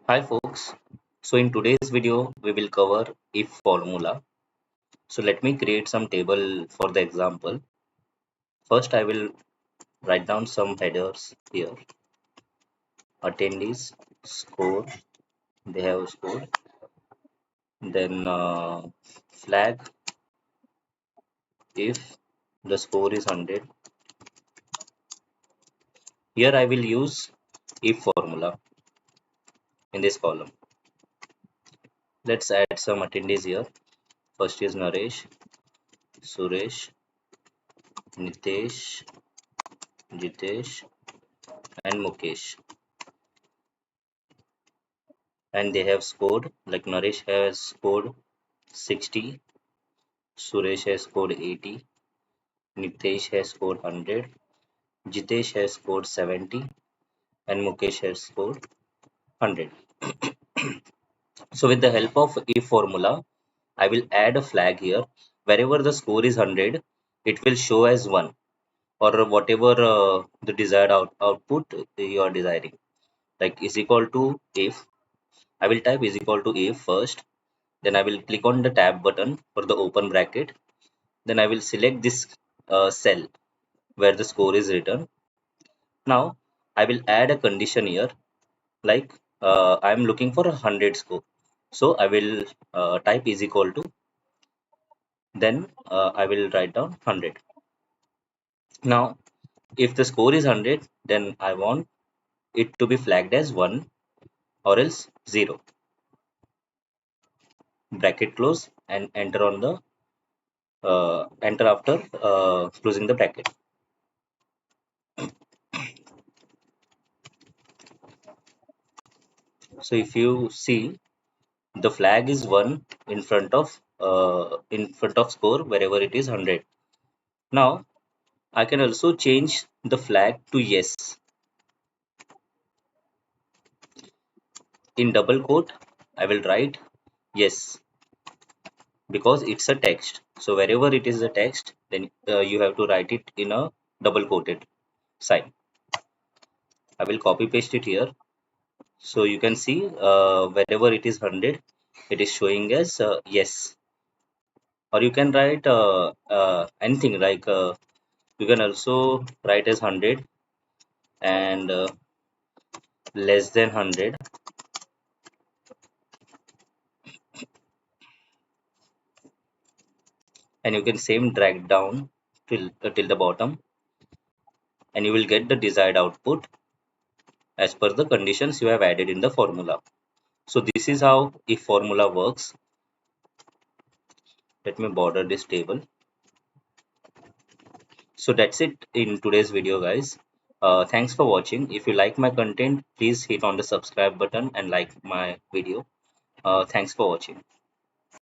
Hi folks. So in today's video we will cover if formula. So let me create some table for the example. First I will write down some headers here. Attendees, score, they have scored. Then flag if the score is 100. Here I will use if formula in this column. Let's add some attendees here. First is Naresh, Suresh, Nitesh, Jitesh and Mukesh. And they have scored, like Naresh has scored 60, Suresh has scored 80, Nitesh has scored 100, Jitesh has scored 70, and Mukesh has scored 100. So with the help of if formula, I will add a flag here. Wherever the score is 100, it will show as 1 or whatever the desired output you are desiring. Like is equal to if, I will type is equal to if first. Then I will click on the tab button for the open bracket. Then I will select this cell where the score is written. Now I will add a condition here, like I am looking for a 100 score. So I will type is equal to, then I will write down 100. Now if the score is 100, then I want it to be flagged as 1 or else 0. Bracket close and enter on the enter after closing the bracket. So if you see, the flag is 1 in front of score wherever it is 100. Now I can also change the flag to yes. In double quote I will write yes because it's a text. So wherever it is a text, then you have to write it in a double quoted sign. I will copy paste it here. So you can see wherever it is 100, it is showing as yes. Or you can write anything, like you can also write as 100 and less than 100, and you can same drag down till the bottom, and you will get the desired output as per the conditions you have added in the formula. So this is how if formula works. Let me border this table. So that's it in today's video, guys. Thanks for watching. If you like my content, please hit on the subscribe button and like my video. Thanks for watching.